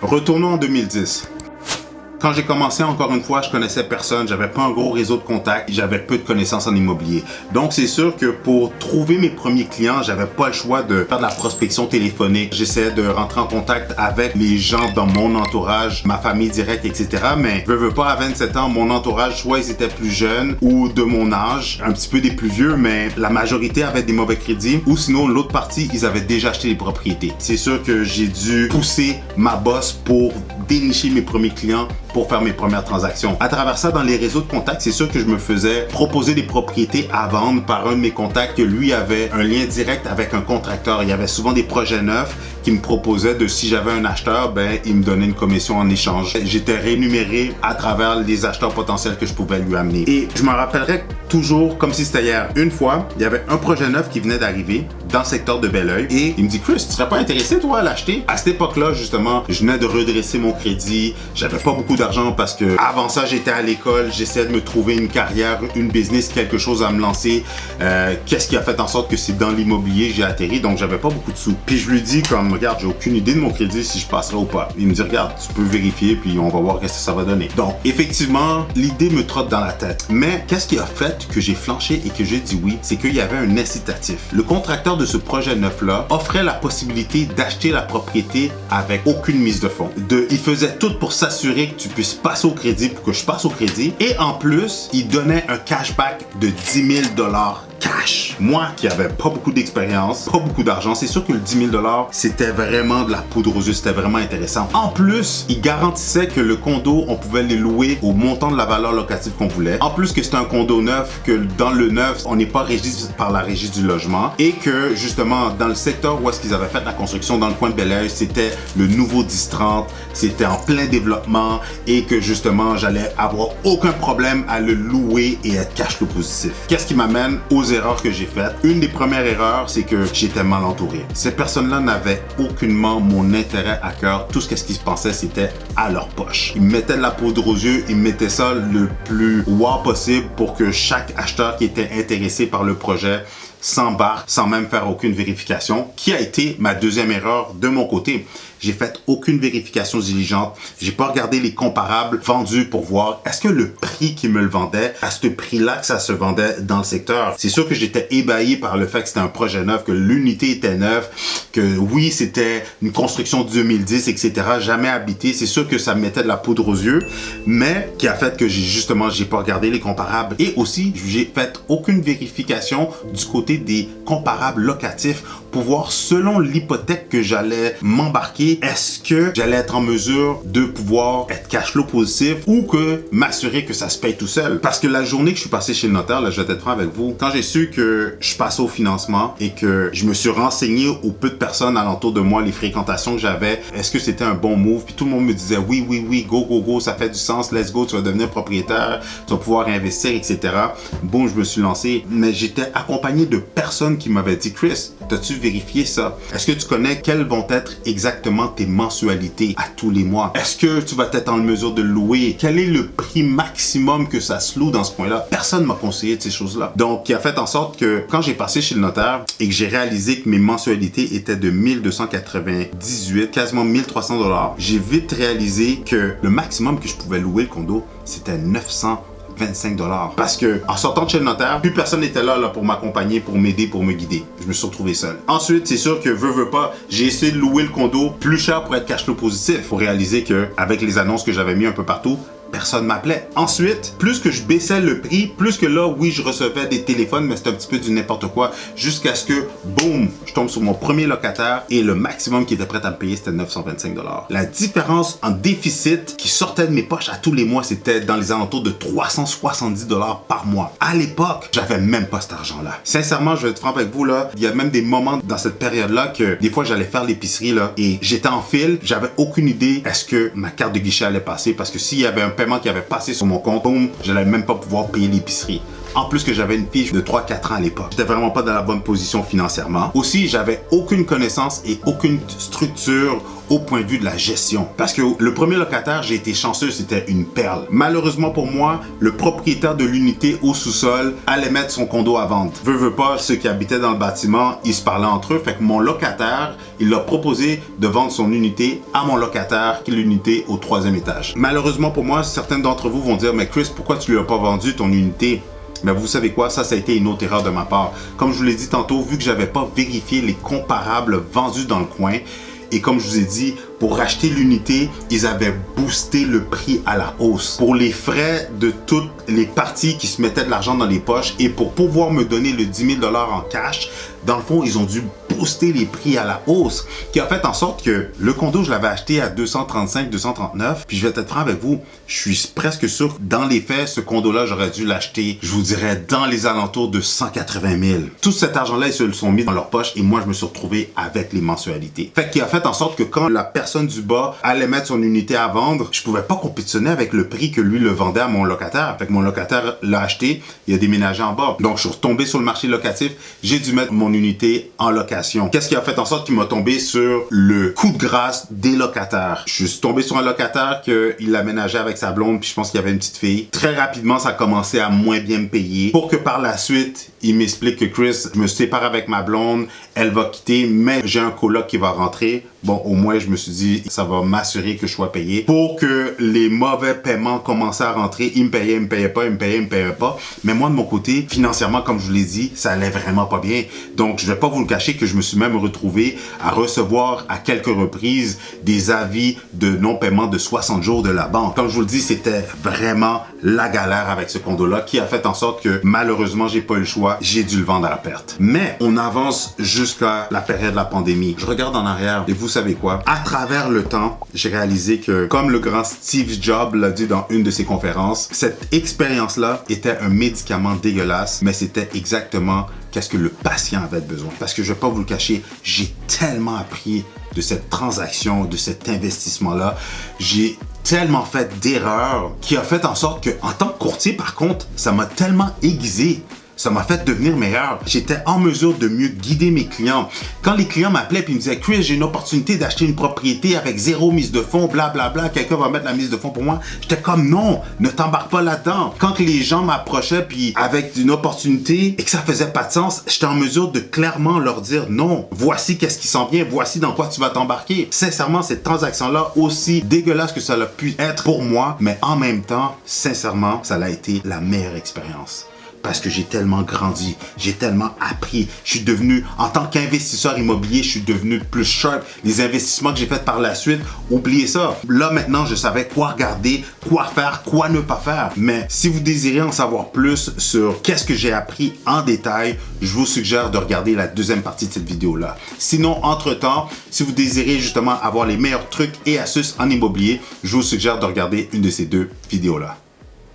Retournons en 2010. Quand j'ai commencé, encore une fois, je connaissais personne, j'avais pas un gros réseau de contacts, j'avais peu de connaissances en immobilier. Donc c'est sûr que pour trouver mes premiers clients, j'avais pas le choix de faire de la prospection téléphonique. J'essayais de rentrer en contact avec les gens dans mon entourage, ma famille directe, etc. Mais veux pas, à 27 ans, mon entourage, soit ils étaient plus jeunes ou de mon âge, un petit peu des plus vieux, mais la majorité avait des mauvais crédits, ou sinon l'autre partie, ils avaient déjà acheté les propriétés. C'est sûr que j'ai dû pousser ma bosse pour dénicher mes premiers clients, pour faire mes premières transactions. À travers ça, dans les réseaux de contacts, c'est sûr que je me faisais proposer des propriétés à vendre par un de mes contacts que lui avait un lien direct avec un contracteur. Il y avait souvent des projets neufs qui me proposaient de, si j'avais un acheteur, ben il me donnait une commission en échange. J'étais rémunéré à travers les acheteurs potentiels que je pouvais lui amener. Et je me rappellerai toujours comme si c'était hier. Une fois, il y avait un projet neuf qui venait d'arriver dans le secteur de Belleuil et il me dit: Chris, tu serais pas intéressé toi à l'acheter? À cette époque-là, justement, je venais de redresser mon crédit, j'avais pas beaucoup d'argent parce que avant ça, j'étais à l'école, j'essayais de me trouver une carrière, une business, quelque chose à me lancer. Qu'est-ce qui a fait en sorte que c'est dans l'immobilier j'ai atterri, donc j'avais pas beaucoup de sous. Puis je lui dis comme: regarde, j'ai aucune idée de mon crédit si je passerai ou pas. Il me dit: regarde, tu peux vérifier puis on va voir qu'est-ce que ça va donner. Donc effectivement, l'idée me trotte dans la tête. Mais qu'est-ce qui a fait que j'ai flanché et que j'ai dit oui? C'est qu'il y avait un incitatif. Le contracteur de ce projet neuf-là offrait la possibilité d'acheter la propriété avec aucune mise de fonds. Il faisait tout pour s'assurer que tu puisses passer au crédit, pour que je passe au crédit. Et en plus, il donnait un cashback de 10 000 cash. Moi qui avais pas beaucoup d'expérience, pas beaucoup d'argent, c'est sûr que le 10 000 c'était vraiment de la poudre aux yeux, c'était vraiment intéressant. En plus, il garantissait que le condo, on pouvait les louer au montant de la valeur locative qu'on voulait. En plus que c'était un condo neuf, que dans le neuf, on n'est pas régi par la régie du logement et que justement, dans le secteur où est-ce qu'ils avaient fait la construction dans le coin de Belleuil, c'était le nouveau 10-30, c'était en plein développement et que justement, j'allais avoir aucun problème à le louer et être cash flow positif. Qu'est-ce qui m'amène aux erreurs que j'ai faites? Une des premières erreurs, c'est que j'étais mal entouré. Ces personnes-là n'avaient aucunement mon intérêt à cœur. Tout ce qu'ils pensaient, c'était à leur poche. Ils me mettaient de la poudre aux yeux, ils me mettaient ça le plus wow possible pour que chaque acheteur qui était intéressé par le projet s'embarque sans même faire aucune vérification, qui a été ma deuxième erreur de mon côté. J'ai fait aucune vérification diligente. J'ai pas regardé les comparables vendus pour voir est-ce que le prix qui me le vendait, à ce prix-là que ça se vendait dans le secteur. C'est sûr que j'étais ébahi par le fait que c'était un projet neuf, que l'unité était neuve, que oui, c'était une construction de 2010, etc. Jamais habité. C'est sûr que ça me mettait de la poudre aux yeux, mais qui a fait que j'ai pas regardé les comparables. Et aussi, j'ai fait aucune vérification du côté des comparables locatifs pour voir selon l'hypothèque que j'allais m'embarquer, est-ce que j'allais être en mesure de pouvoir être cash flow positif ou que m'assurer que ça se paye tout seul. Parce que la journée que je suis passé chez le notaire, là, je vais être franc avec vous, quand j'ai su que je passais au financement et que je me suis renseigné au peu de personnes alentour de moi, les fréquentations que j'avais, est-ce que c'était un bon move? Puis tout le monde me disait oui, go, ça fait du sens, let's go, tu vas devenir propriétaire, tu vas pouvoir investir, etc. Bon, je me suis lancé, mais j'étais accompagné de personnes qui m'avaient dit: Chris, t'as-tu vérifié ça? Est-ce que tu connais quelles vont être exactement tes mensualités à tous les mois? Est-ce que tu vas être en mesure de louer? Quel est le prix maximum que ça se loue dans ce coin-là? Personne m'a conseillé de ces choses-là. Donc, qui a fait en sorte que quand j'ai passé chez le notaire et que j'ai réalisé que mes mensualités étaient de 1298, quasiment 1300 $, j'ai vite réalisé que le maximum que je pouvais louer le condo, c'était 925 $. Parce que en sortant de chez le notaire, plus personne n'était là pour m'accompagner, pour m'aider, pour me guider. Je me suis retrouvé seul. Ensuite, c'est sûr que veux pas, j'ai essayé de louer le condo plus cher pour être cash flow positif, pour réaliser que avec les annonces que j'avais mis un peu partout, personne m'appelait. Ensuite, plus que je baissais le prix, plus que là, oui, je recevais des téléphones, mais c'était un petit peu du n'importe quoi, jusqu'à ce que, boum, je tombe sur mon premier locataire et le maximum qui était prêt à me payer, c'était 925 $. La différence en déficit qui sortait de mes poches à tous les mois, c'était dans les alentours de 370 $ par mois. À l'époque, j'avais même pas cet argent-là. Sincèrement, je vais être franc avec vous, là, il y a même des moments dans cette période-là que des fois, j'allais faire l'épicerie, là, et j'étais en file, j'avais aucune idée est-ce que ma carte de guichet allait passer, parce que s'il y avait un paiement qui avait passé sur mon compte, boum, j'allais même pas pouvoir payer l'épicerie. En plus que j'avais une fille de 3-4 ans à l'époque. J'étais vraiment pas dans la bonne position financièrement. Aussi, j'avais aucune connaissance et aucune structure au point de vue de la gestion. Parce que le premier locataire, j'ai été chanceux, c'était une perle. Malheureusement pour moi, le propriétaire de l'unité au sous-sol allait mettre son condo à vendre. Veux pas, ceux qui habitaient dans le bâtiment, ils se parlaient entre eux. Fait que mon locataire, il a proposé de vendre son unité à mon locataire, qui est l'unité au 3e étage. Malheureusement pour moi, certains d'entre vous vont dire, mais Chris, pourquoi tu lui as pas vendu ton unité? Mais vous savez quoi, ça a été une autre erreur de ma part. Comme je vous l'ai dit tantôt, vu que j'avais pas vérifié les comparables vendus dans le coin, et comme je vous ai dit, pour acheter l'unité, ils avaient boosté le prix à la hausse. Pour les frais de toutes les parties qui se mettaient de l'argent dans les poches et pour pouvoir me donner le 10 000 $ en cash, dans le fond, ils ont dû booster les prix à la hausse, qui a fait en sorte que le condo, je l'avais acheté à 235, 239. Puis je vais être franc avec vous, je suis presque sûr que dans les faits, ce condo-là, j'aurais dû l'acheter, je vous dirais, dans les alentours de 180 000. Tout cet argent-là, ils se le sont mis dans leur poche et moi, je me suis retrouvé avec les mensualités. Fait qu'il a fait en sorte que quand la personne du bas allait mettre son unité à vendre, je pouvais pas compétitionner avec le prix que lui le vendait à mon locataire. Fait que mon locataire l'a acheté, il a déménagé en bas. Donc, je suis retombé sur le marché locatif, j'ai dû mettre mon unité en location. Qu'est-ce qui a fait en sorte qu'il m'a tombé sur le coup de grâce des locataires? Je suis tombé sur un locataire qu'il aménageait avec sa blonde, puis je pense qu'il y avait une petite fille. Très rapidement, ça a commencé à moins bien me payer. Pour que par la suite, il m'explique que Chris, je me sépare avec ma blonde, elle va quitter, mais j'ai un coloc qui va rentrer. Bon, au moins, je me suis dit, ça va m'assurer que je sois payé. Pour que les mauvais paiements commençaient à rentrer, il me payait pas. Mais moi, de mon côté, financièrement, comme je vous l'ai dit, ça allait vraiment pas bien. Donc, je vais pas vous le cacher que je me suis même retrouvé à recevoir à quelques reprises des avis de non-paiement de 60 jours de la banque. Comme je vous le dis, c'était vraiment la galère avec ce condo-là qui a fait en sorte que malheureusement, j'ai pas eu le choix. J'ai dû le vendre à la perte. Mais on avance jusqu'à la période de la pandémie. Je regarde en arrière et vous savez quoi? À travers le temps, j'ai réalisé que, comme le grand Steve Jobs l'a dit dans une de ses conférences, cette expérience-là était un médicament dégueulasse, mais c'était exactement qu'est-ce que le patient avait besoin. Parce que je vais pas vous le cacher, j'ai tellement appris de cette transaction, de cet investissement-là. J'ai tellement fait d'erreurs qui a fait en sorte que, en tant que courtier, par contre, ça m'a tellement aiguisé. Ça m'a fait devenir meilleur. J'étais en mesure de mieux guider mes clients. Quand les clients m'appelaient et me disaient « Chris, j'ai une opportunité d'acheter une propriété avec 0 mise de fonds, blablabla, quelqu'un va mettre la mise de fonds pour moi. » J'étais comme « Non, ne t'embarque pas là-dedans. » Quand les gens m'approchaient puis avec une opportunité et que ça faisait pas de sens, j'étais en mesure de clairement leur dire « Non, voici qu'est-ce qui s'en vient, voici dans quoi tu vas t'embarquer. » Sincèrement, cette transaction-là, aussi dégueulasse que ça a pu être pour moi, mais en même temps, sincèrement, ça a été la meilleure expérience. Parce que j'ai tellement grandi, j'ai tellement appris. Je suis devenu, en tant qu'investisseur immobilier, je suis devenu plus sharp. Les investissements que j'ai faits par la suite, oubliez ça. Là, maintenant, je savais quoi regarder, quoi faire, quoi ne pas faire. Mais si vous désirez en savoir plus sur qu'est-ce que j'ai appris en détail, je vous suggère de regarder la deuxième partie de cette vidéo-là. Sinon, entre-temps, si vous désirez justement avoir les meilleurs trucs et astuces en immobilier, je vous suggère de regarder une de ces deux vidéos-là.